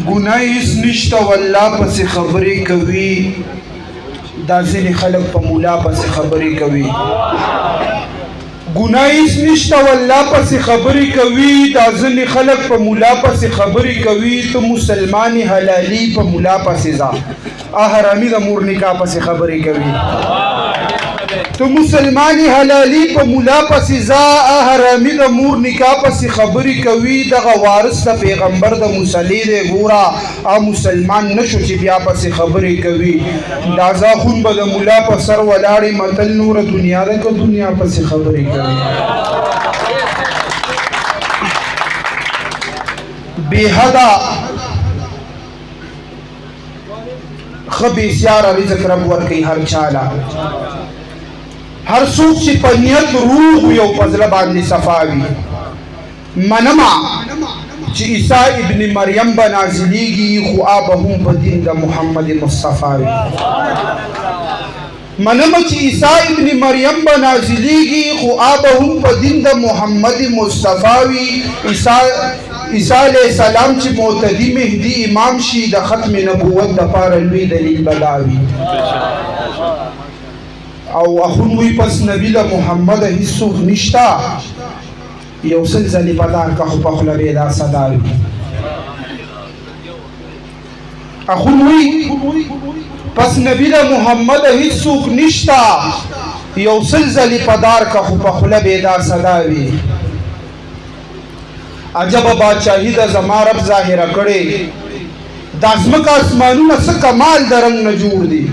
گناه هیڅ نشته والله پسې خبرې کوي دا ځینې خلک په مولا پسې خبرې کوي گناه هیڅ نشته والله پسې خبرې کوي دا ځینې خلک په مولا پسې خبرې کوي ته مسلمانې حلالي په مولا پسې ځه حرامي د مور نکاح پسې خبرې کوي تو مسلمانی حلالی په مولا پسې ځه حرامي د مور نکاح پسې خبرې کوي دغه وارث د پیغمبر د مصلی دی ګوره مسلمان نشو چې بیا پسې خبرې کوي دا زاخون به د مولا په سر ولاړې متل نوره دنیا ده که دنیا پسې خبرې کوي بېحده ښه بېسیاره رزق رب ورکوي هر چاله هر څوک چې په نیت روغ وي او په زړه باندې صفا وي منمه چې عیسی ابن مریم به نازلیږي خو آب هم په دین د محمد مصطفی وي منمه چې عیسی ابن مریم به نازلیږي خو آب هم په دین د محمد مصطفی وي عیسی علیه السلام چې معتدي مهدي امام شي د ختم نبوت دپاره لوی دلیل بلاوي او اخون وی پس نبی د محمد هیڅوک نشتا یو سل ځلې بدار که خو په خوله به دا صدا وي اخون وی پس نبی د محمد هیڅوک نشتا یو سل ځلې بدار که خو په خوله به دا صدا وي عجب بادشاهي د زما رب ظاهره کړې دا ځمکه اسمانونه څه کمال د رنګ نه جوړ دي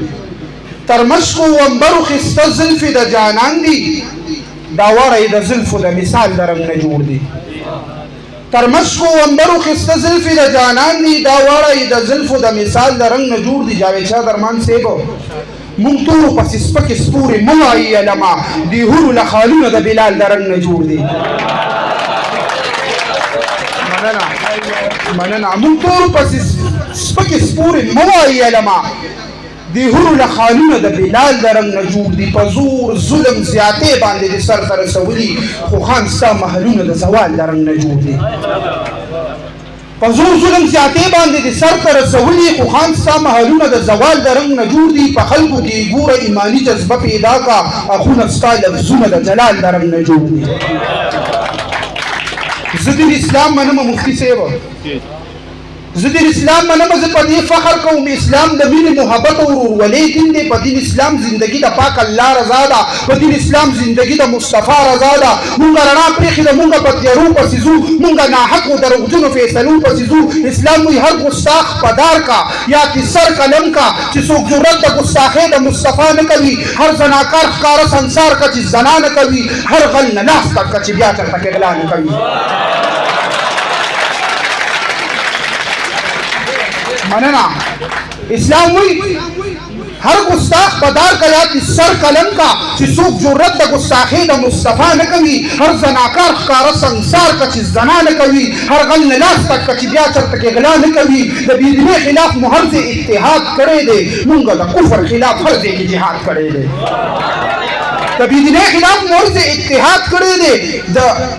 تر مشق و عنبرو خسته زلفې د جانان دي دا واړه د زلفو د مثال د رنګ نه جوړ دي تر مشق و عنبرو خسته زلفې د جانان دي دا واړه د زلفو د مثال د رنګ نه جوړ دي جاوید شاه درمان صاحب مونږ تورو پسې سپکې سپورې مه وایي علما دې هورو له خالونه د بلال د رنګ نه جوړ دي مننه مونږ تورو پسې سپکې سپورې مه وایي علما دی هورو له خالونه د بلال د رنګ نه جوړ دي په زور ظلم زیاتې باندې د سر ته رسولي خو خان ستا محلونه د زوال د رنګ نه جوړ دي په زور ظلم زیاتې باندې د سر ته رسولي خو خان ستا محلونه د زوال د رنګ نه جوړ دي په خلکو کې ګوره ایماني جذبه پیدا کا اخونه ستا لفظونه د جلال د رنګ نه جوړ دي زه دین اسلام منم مفتي صاحب زه دین اسلام منم زه په دې فخر کوم اسلام د مینې محبت او ورورولۍ دین دی په دین اسلام زندگی د پاک الله رضا ده په دین اسلام زندگی د مصطفی رضا ده مونږ رڼا پرېښې ده مونږ په تیارو پسې ځو مونږ ناحقو دروغجنو فیصلو پسې ځو اسلام وایي هر ګستاخ پدار کا یا کې سر قلم کا چې څوک جرت د ګستاخۍ د مصطفی نه کوي هر زناکار ښکاره سنسار کا چې زنا نه کوي هر غل نه لاس تک کا چې بیا چرته کې غلا نه کوي مننا اسلام وی ہر گستاخ بدار کا یا کی سر قلم کا چې څوک جرأت د ګستاخۍ د مصطفی نه کوي هر زناکار ښکاره سنګسار کا چې زنا نه کوي هر غل نه لاس تک کا چې بیا چرته کې غلا نه کوي د بېدینۍ خلاف مو هر ځای اتحاد کړی دی مونږ د کفر خلاف هر ځای کې جهاد کړی دی د بېدینۍ خلاف مو هر ځای اتحاد کړی دی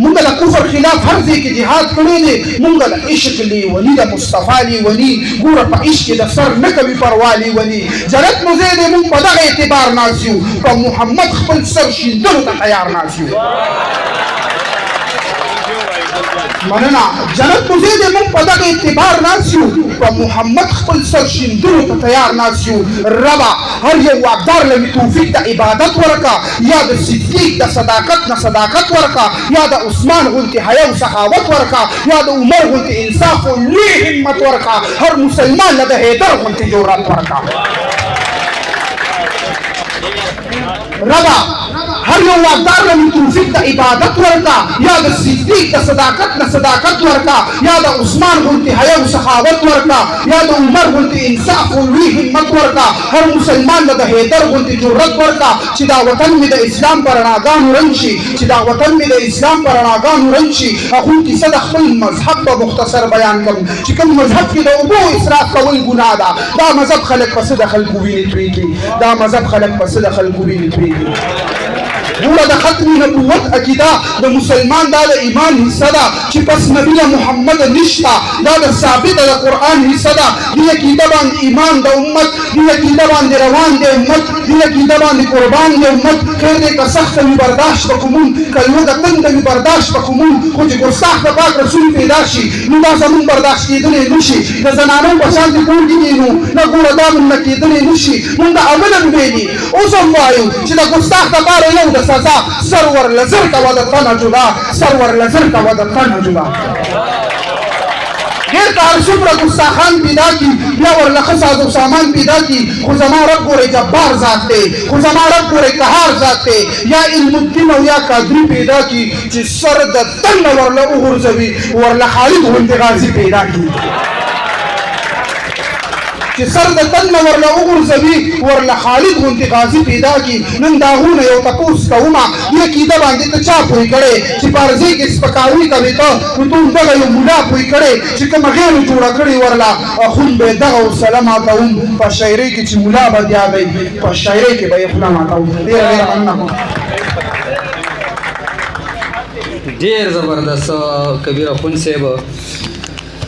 مونږ د کفر خلاف هر ځای کې جهاد کړی دی مونږ د عشق لیوني د مصطفی لیوني ګوره په عشق کې د سر نه کوي پروا لیوني جنت مو ځای دی مونږ په دغه اعتبار ناست یو په محمد خپل سر شیندلو ته تیار ناست یو مننه جنت مو ځای دی مونږ په دغه اعتبار ناست یو په محمد خپل سر شیندلو ته تیار ناست یو ربه هر یو واقدار له توفیق د عبادت ورکا یا د صدیق د صداقت نه صداقت ورکا یا د عثمان غونتې حیا او سخاوت ورکا یا د عمر غونتې انصاف او لوی همت ورکا هر مسلمان له د حیدر غونتې جرأت ورکا ربا هر یو واقدار له توفیق د عبادت ورکا یا د صدیق د صداقت نه صداقت ورکا یا د عثمان غونتې حیا او سخاوت ورکا یا د عمر غونتې انصاف او لوی همت ورکا هر مسلمان له د حیدر غونتې جرأت ورکا چې دا وطن مې د اسلام په رڼاګانو رنګ شي چې دا وطن مې د اسلام په رڼاګانو رنګ شي اخون کیسه د خپل مذهب په مختصر بیان کوم چې کوم مذهب کې د اوبو اسراف کول ګناه ده دا مذهب خلک پسې د خلکو وینې تویږي دا مذهب خلک پسې د خلکو وینې تویږي ګوره د ختم نبوت عقیده د مسلمان دا د ایمان حصه ده چې پس نبی محمد نشته، دا د ثابته د قرآن حصه ده. دې عقیده باندې ایمان د امت، دې عقیده باندې روان دی امت، دې عقیده باندې قربان دی امت. خیر دی که سخته وي برداشت به کومون، که لوږه تنده وي برداشت به کومون، خو چې ګستاخ د پاک رسول پیدا شي نو دا زمونږ برداشت کېدلی نه شي. د زنانو په شان دې کور کې کېنو نه ګوره دا مونږ نه کېدلی نه شي. مونږ د امن ویلي اوس هم وایو چې د ګستاخ دپاره یو د سزا سر ورله زر کوه د تنه جدا، سر ورله زر کوه د تنه جدا. غیر که هر څومره ګستاخان پیدا کي بیا ورله ښه ساز و سامان پیدا کي، خو زما رب ګورئ جبار ذات دی، خو زما رب ګورئ قهار ذات دی. یا علم الدین او یا قادري پیدا کي چې سر د تن نه ورله وغورځوي، ورله خالد غوندې غازي پیدا کي چې سر د تن نه ورله وغورځوي، ورله خالد غوندې غازي پیدا کي. نن دا غرونه یو تپوس کومه دې عقیده باندې ته چا پوه کړی چې په عرضې کې سپکاوي کوې ته، نو ته همدغه یو ملا پوه کړی چې کومه غیرو جوړه کړې ورله خون به یې دغه وسله ماتوم. په شاعرۍ کې چې ملا به یادوي، په شاعرۍ کې به یې خوله ماتوم. ډېره ډېره مننه کوم. ډېر زبردست کبیر اخوند صاحب